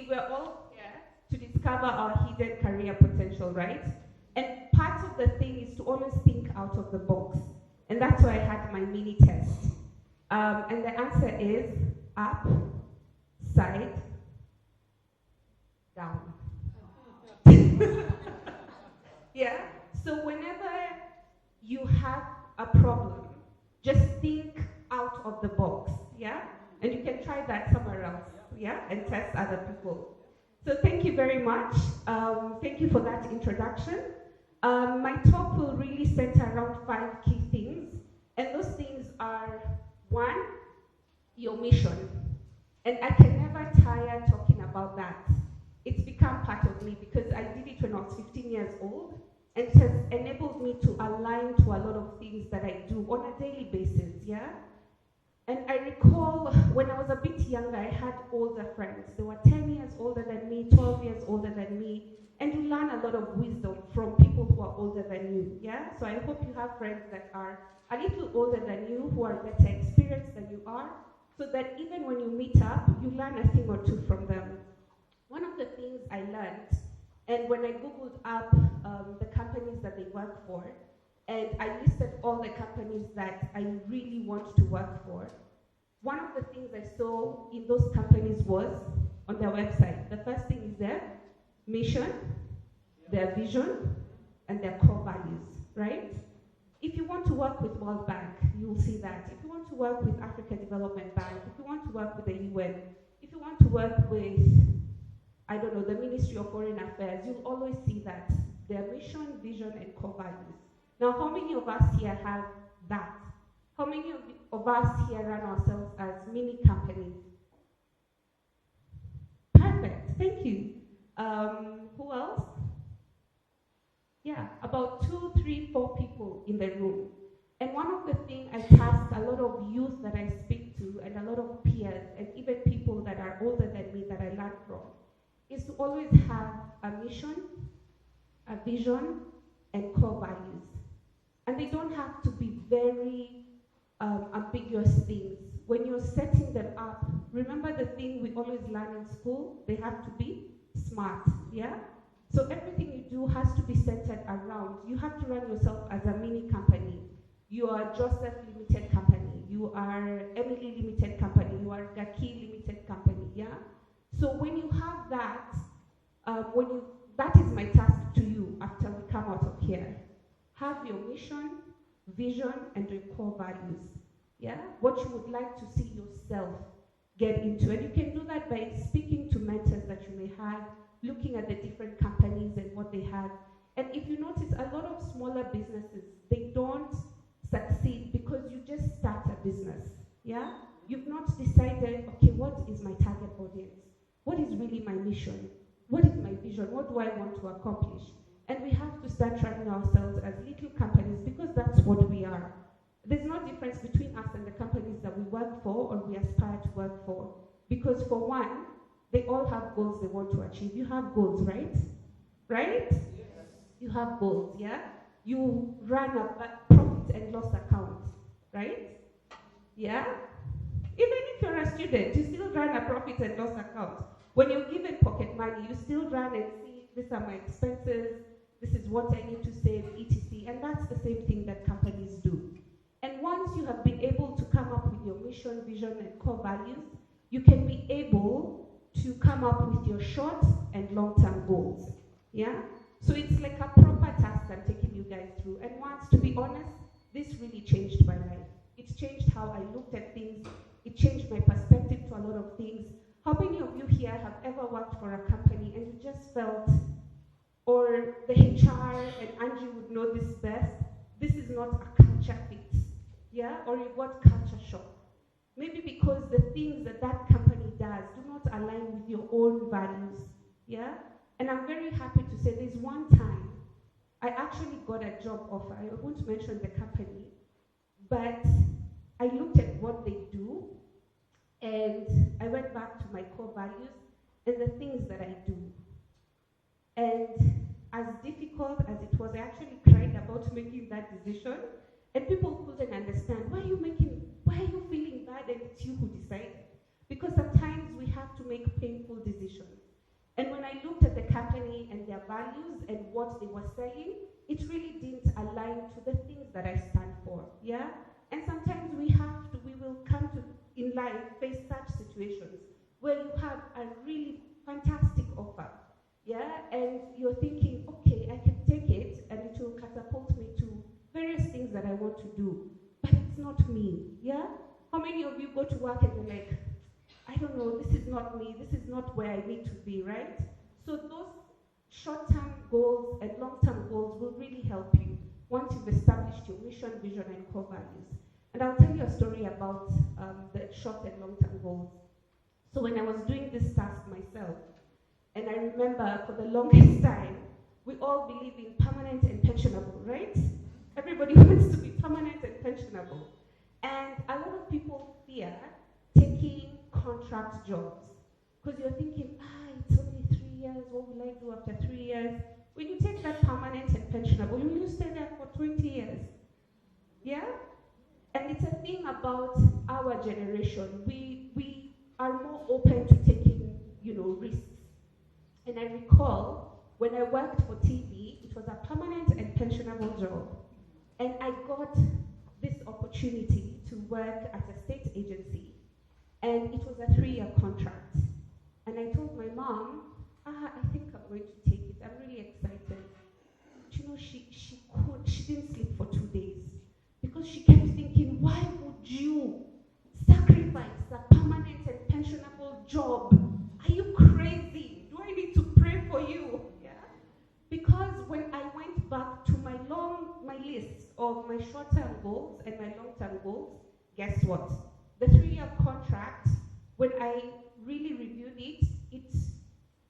we're all here to discover our hidden career potential, right? And part of the thing is to always think out of the box. And that's why I had my mini test. And the answer is up, side, down. Yeah? So whenever you have a problem, just think out of the box, yeah? And you can try that somewhere else, yeah? And test other people. So thank you very much. Thank you for that introduction. My talk will really center around 5 key things. And those things are, 1, your mission. And I can never tire talking about that. It's become part of me because I did it when I was 15 years old, and it has enabled me to align to a lot of things that I do on a daily basis, yeah? And I recall when I was a bit younger, I had older friends. They were 10 years older than me, 12 years older than me, and you learn a lot of wisdom from people who are older than you, yeah? So I hope you have friends that are a little older than you, who are better experienced than you are, so that even when you meet up, you learn a thing or two from them. One of the things I learned, and when I Googled up the companies that they work for, and I listed all the companies that I really want to work for, one of the things I saw in those companies was on their website. The first thing is their mission, their vision, and their core values, right? If you want to work with World Bank, you will see that. If you want to work with Africa Development Bank, if you want to work with the UN, if you want to work with, I don't know, the Ministry of Foreign Affairs, you'll always see that. Their mission, vision, and core values. Now, how many of us here have that? How many of us here run ourselves as mini companies? Perfect, thank you. Who else? Yeah, about 2, 3, 4 people in the room. And one of the things I task a lot of youth that I speak to, and a lot of peers, and even people that are older than me that I learn from, is to always have a mission, a vision, and core values. And they don't have to be very ambiguous things. When you're setting them up, remember the thing we always learn in school, they have to be smart, yeah? So everything you do has to be centered around, you have to run yourself as a mini company. You are Joseph Limited Company, you are Emily Limited Company, you are Gaki Limited Company, yeah? So when you have that, that is my task to you after we come out of here. Have your mission, vision, and your core values, yeah? What you would like to see yourself get into. And you can do that by speaking to mentors that you may have, looking at the different companies and what they have. And if you notice, a lot of smaller businesses, they don't succeed because you just start a business, yeah? You've not decided, okay, what is my target audience? What is really my mission? What is my vision? What do I want to accomplish? And we have to start running ourselves as little companies because that's what we are. There's no difference between us and the companies that we work for or we aspire to work for. Because for one, they all have goals they want to achieve. You have goals, right? Right? Yes. You have goals, yeah? You run a profit and loss account, right? Yeah? Even if you're a student, you still run a profit and loss account. When you're given pocket money, you still run and see, these are my expenses, this is what I need to save, etc. And that's the same thing that companies do. And once you have been able to come up with your mission, vision, and core values, you can be able to come up with your short and long-term goals, yeah? So it's like a proper task I'm taking you guys through. And once, to be honest, this really changed my life. It's changed how I looked at things. It changed my perspective to a lot of things. How many of you here have ever worked for a company and you just felt, or the HR, and Angie would know this best, this is not a culture fit, yeah? Or you got culture shock. Maybe because the things that that company does do not align with your own values, yeah? And I'm very happy to say there's one time I actually got a job offer. I won't mention the company, but I looked at what they do, and I went back to my core values and the things that I do. And as difficult as it was, I actually cried about making that decision, and people couldn't understand, why are you feeling bad and it's you who decided? Because sometimes we have to make painful decisions. values and what they were selling, it really didn't align to the things that I stand for, yeah? And sometimes we will come to, in life, face such situations where you have a really fantastic offer, yeah? And you're thinking, okay, I can take it and it will catapult me to various things that I want to do, but it's not me, yeah? How many of you go to work and you're like, I don't know, this is not me, this is not where I need to be, right? So those short-term goals and long-term goals will really help you once you've established your mission, vision, and core values. And I'll tell you a story about the short and long-term goals. So when I was doing this task myself, and I remember for the longest time, we all believe in permanent and pensionable, right? Everybody wants to be permanent and pensionable. And a lot of people fear taking contract jobs because you're thinking, it's only 3 years, what will I do after 3 years? When you take that permanent and pensionable, you stay there for 20 years. Yeah? And it's a thing about our generation. We are more open to taking, risks. And I recall when I worked for TV, it was a permanent and pensionable job. And I got this opportunity to work at a state agency. And it was a 3-year contract. And I told my mom, I think I'm going to take it. I'm really excited. But she didn't sleep for 2 days. Because she kept thinking, why would you sacrifice a permanent and pensionable job? Are you crazy? Do I need to pray for you? Yeah. Because when I went back to my list of my short-term goals and my long-term goals, guess what? The 3-year contract, when I really reviewed it, it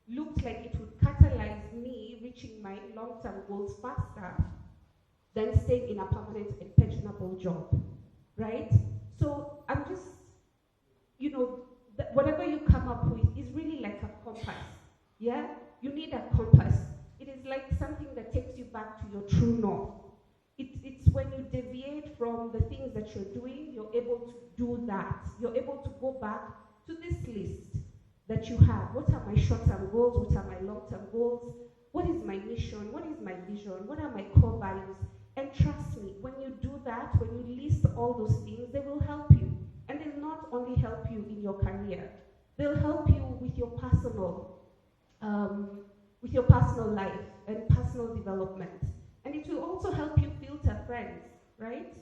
looked like it would catalyze me reaching my long-term goals faster than staying in a permanent and pensionable job, right? So I'm just, whatever you come up with is really like a compass, yeah? You need a compass. It is like something that takes you back to your true north. It's when you deviate from the things that you're doing, you're able to do that. You're able to go back to this list that you have. What are my short-term goals? What are my long-term goals? What is my mission? What is my vision? What are my core values? And trust me, when you do that, when you list all those things, they will help you. And they'll not only help you in your career, they'll help you with your personal life and personal development. And it will also help you filter friends, right?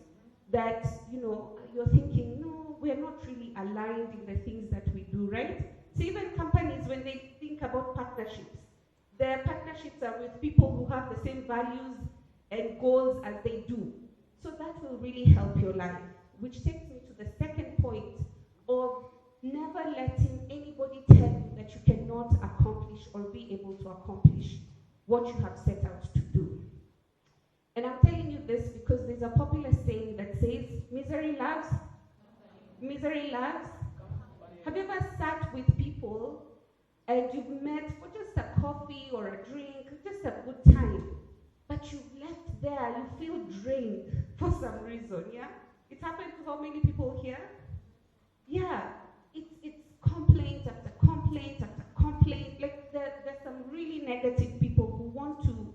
That, you're thinking, no, we're not really aligned in the things that we do, right? So even companies, when they think about partnerships, their partnerships are with people who have the same values and goals as they do. So that will really help your life, which takes me to the second point of never letting anybody tell you that you cannot accomplish or be able to accomplish what you have set out to do. And I'm telling you this because there's a popular saying that says, misery loves. Have you ever sat with people and you've met for just a coffee or a drink, just a good time, but you've left there, you feel drained for some reason, yeah? It happened to how many people here? Yeah, it's complaint after complaint after complaint. Like there's some really negative people who want to,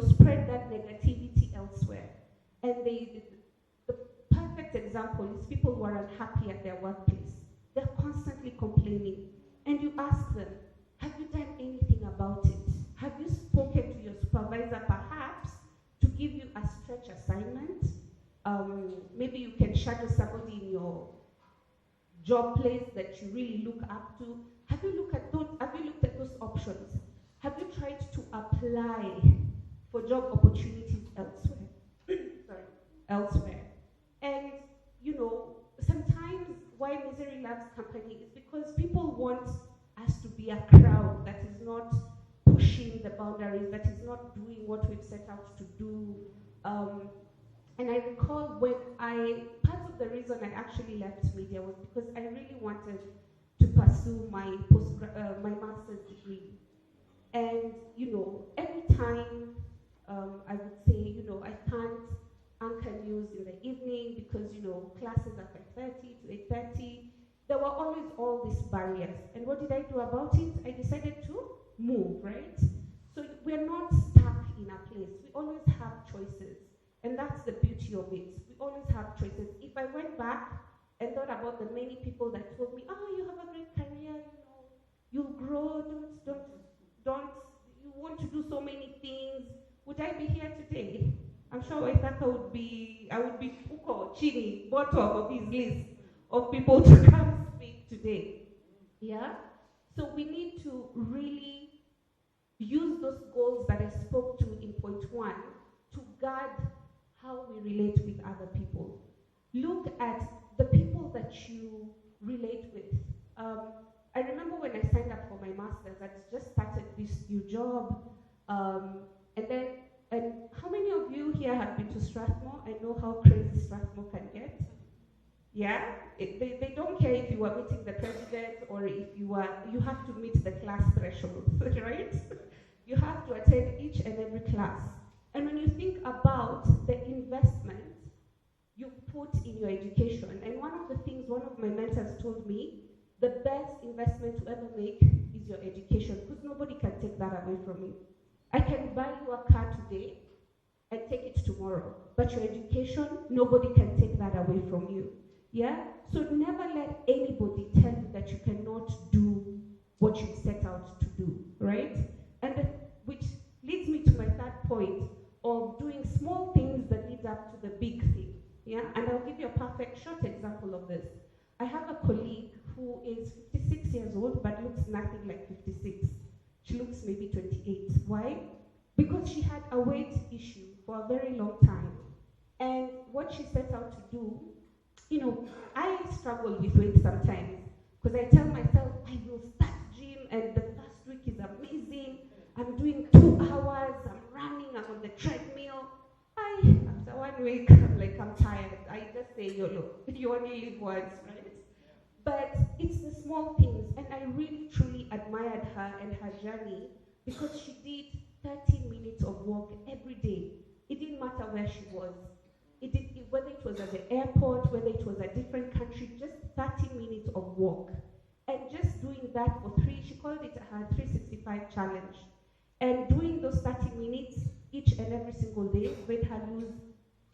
spread that negativity elsewhere. And the perfect example is people who are unhappy at their workplace. They're constantly complaining. And you ask them, have you done anything about it? Have you spoken to your supervisor perhaps to give you a stretch assignment? Maybe you can shadow somebody in your job place that you really look up to. Have you looked at those options? Have you tried to apply for job opportunities elsewhere? Elsewhere. And, sometimes why misery loves company is because people want us to be a crowd that is not pushing the boundaries, that is not doing what we've set out to do. And I recall part of the reason I actually left media was because I really wanted to pursue my master's degree. And, every time I would say, I can't anchor news in the evening because, classes are 5:30 to 8:30. There were always all these barriers. And what did I do about it? I decided to move, right? So you we're not stuck in a place. We always have choices. And that's the beauty of it. We always have choices. If I went back and thought about the many people that told me, oh, you have a great career, you'll grow, don't, you want to do so many things, would I be here today? I'm sure Waithaka I would be Puko, Chini, bottom of his list of people to come speak today. Yeah? So we need to really use those goals that I spoke to in point 1 to guard how we relate with other people. Look at the people that you relate with. I remember when I signed up for my master's, I just started this new job, and how many of you here have been to Strathmore? I know how crazy Strathmore can get. Yeah? They don't care if you are meeting the president or if you have to meet the class threshold, right? You have to attend each and every class. And when you think about the investment you put in your education, and one of the things one of my mentors told me, the best investment to ever make is your education, because nobody can take that away from you. I can buy you a car today and take it tomorrow, but your education, nobody can take that away from you. Yeah? So never let anybody tell you that you cannot do what you set out to do, right? And which leads me to my third point of doing small things that lead up to the big thing. Yeah? And I'll give you a perfect short example of this. I have a colleague who is 56 years old but looks nothing like 56. She looks maybe 28. Why? Because she had a weight issue for a very long time. And what she set out to do, I struggle with weight sometimes because I tell myself I will start gym and the first week is amazing. I'm doing 2 hours, I'm running, I'm on the treadmill. After 1 week, I'm tired. I just say, YOLO, you only live once, right? But it's the small things, and I really truly admired her and her journey because she did 30 minutes of walk every day. It didn't matter where she was. Whether it was at the airport, whether it was a different country, just 30 minutes of walk. And just doing that for she called it her 365 challenge. And doing those 30 minutes each and every single day made her lose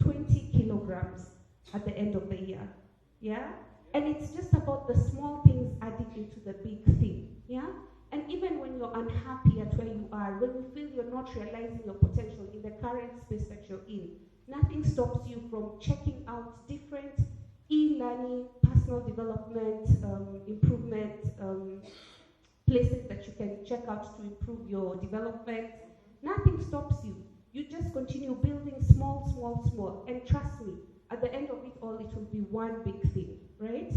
20 kilograms at the end of the year. Yeah? And it's just about the small things adding into the big thing. Yeah? And even when you're unhappy at where you are, when you feel you're not realizing your potential in the current space that you're in, nothing stops you from checking out different e-learning, personal development, improvement, places that you can check out to improve your development. Nothing stops you. You just continue building small, small, small. And trust me, at the end of it all, it will be one big thing, right?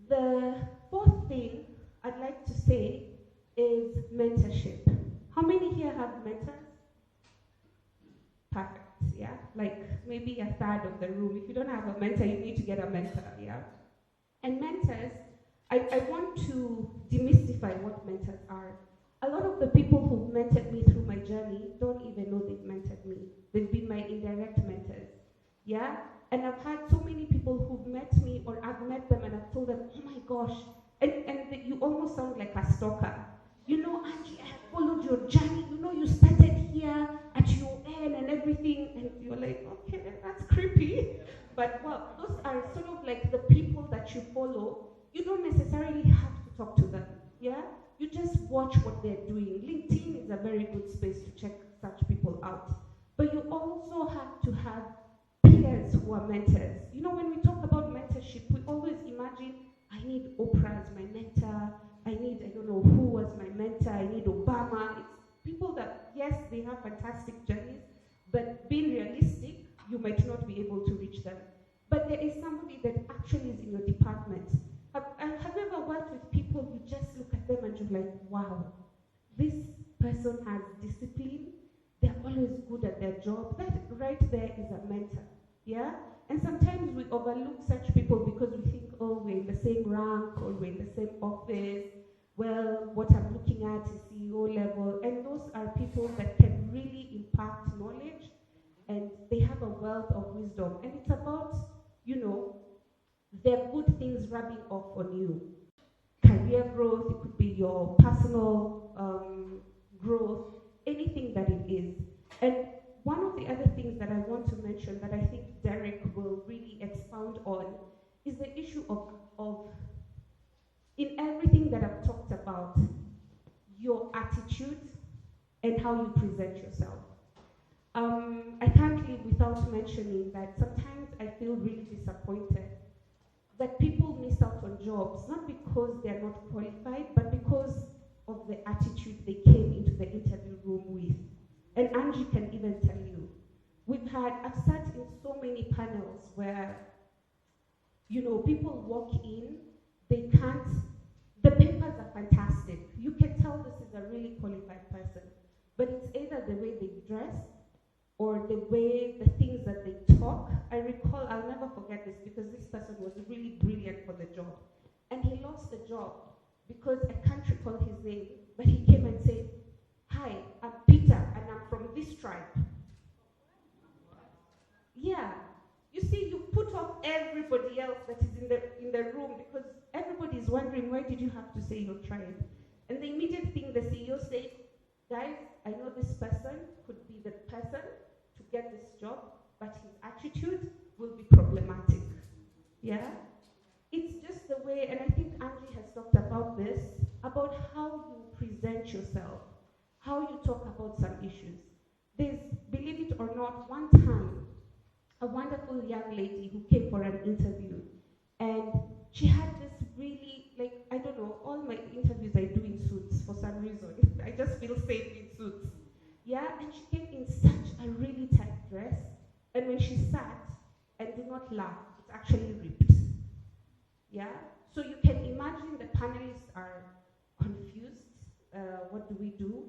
The fourth thing I'd like to say is mentorship. How many here have mentors? Perfect, yeah? Maybe a third of the room. If you don't have a mentor, you need to get a mentor, yeah? And mentors, I want to demystify what mentors are. A lot of the people who've mentored me through my journey don't even know they've mentored me. They've been my indirect mentors, yeah? And I've had so many people who've met me, or I've met them and I've told them, oh my gosh, and you almost sound like a stalker. Angie, I have followed your journey. You started here at UN and everything, and you're like, okay, that's creepy. But well, those are sort of like the people that you follow. You don't necessarily have to talk to them, yeah? You just watch what they're doing. LinkedIn is a very good space to check such people out. But you also have to have peers who are mentors. When we talk about mentorship, we always imagine, I need Oprah as my mentor. I don't know who was my mentor. I need Obama. It's people that, yes, they have fantastic journeys, but being realistic, you might not be able to reach them. But there is somebody that actually is in your department. Have you ever worked with people, you just look at them and you're like, wow, this person has discipline. They're always good at their job. That right there is a mentor, yeah? And sometimes we overlook such people because we think, oh, we're in the same rank or we're in the same office. Well, what I'm looking at is CEO level. And those are people that can really impact knowledge, and they have a wealth of wisdom. And it's about, their good things rubbing off on you. Career growth, it could be your personal growth, anything the issue of in everything that I've talked about, your attitude and how you present yourself. I can't live without mentioning that sometimes I feel really disappointed that people miss out on jobs, not because they're not qualified, but because of the attitude they came into the interview room with. And Angie can even tell you, I've sat in so many panels where, people walk in, the papers are fantastic. You can tell this is a really qualified person, but it's either the way they dress or the way, the things that they talk. I recall, I'll never forget this because this person was really brilliant for the job. And he lost the job because I can't recall his name, but he came and said, "Hi, I'm Peter and I'm from this tribe." Yeah. You see, you put off everybody else that is in the room because everybody is wondering, why did you have to say your tribe? And the immediate thing the CEO said, "Guys, I know this person could be the person to get this job, but his attitude will be problematic." Yeah? It's just the way, and I think Angie has talked about this, about how you present yourself, how you talk about some issues. There's, believe it or not, one time, a wonderful young lady who came for an interview, and she had this really, I don't know, all my interviews I do in suits for some reason. I just feel safe in suits. Yeah, and she came in such a really tight dress, and when she sat, and do not laugh, it's actually ripped. Yeah, so you can imagine the panelists are confused. What do we do?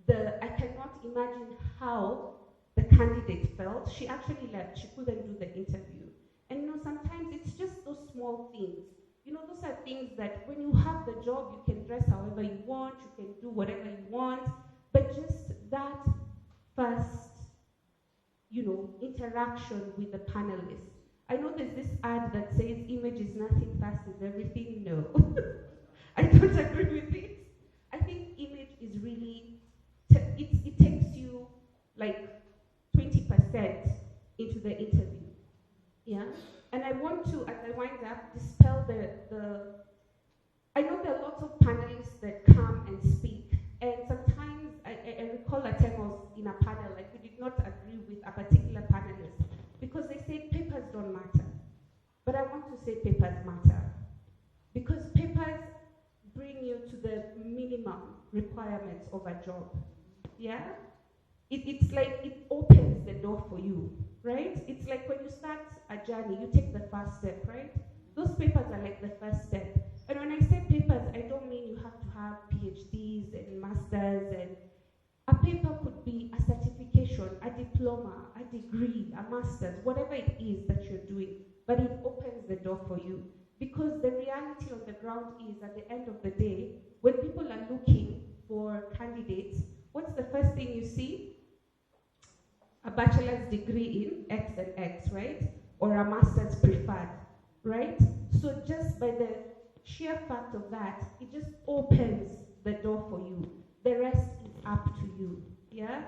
I cannot imagine how the candidate felt. She actually left. She couldn't do the interview. And sometimes it's just those small things. Those are things that when you have the job, you can dress however you want, you can do whatever you want, but just that first, interaction with the panelists. I know there's this ad that says image is nothing, fast is everything. No, I don't agree with it. I think image is really, it takes you like 20% into the interview. Yeah? And I want to, as I wind up, dispel I know there are lots of panelists that come and speak, and sometimes I recall a time I was in a panel, we did not agree with a particular panelist, because they said papers don't matter. But I want to say papers matter. Because papers bring you to the minimum requirements of a job. Yeah? It's like it opens the door for you, right? It's like when you start a journey, you take the first step, right? Those papers are like the first step. And when I say papers, I don't mean you have to have PhDs and masters. And a paper could be a certification, a diploma, a degree, a master's, whatever it is that you're doing. But it opens the door for you. Because the reality on the ground is, at the end of the day, when people are looking for candidates, what's the first thing you see? A bachelor's degree in X and X, right? Or a master's preferred, right? So just by the sheer fact of that, it just opens the door for you. The rest is up to you, yeah?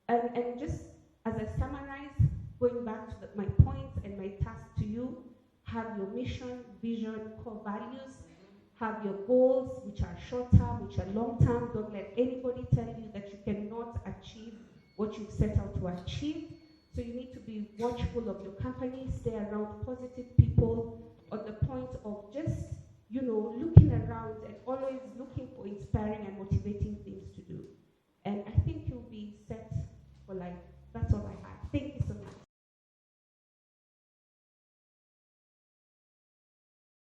And just as I summarize, going back to my points and my task to you, have your mission, vision, core values, have your goals, which are short-term, which are long-term. Don't let anybody tell you that you cannot achieve what you've set out to achieve. So you need to be watchful of your company, stay around positive people, on the point of just, looking around and always looking for inspiring and motivating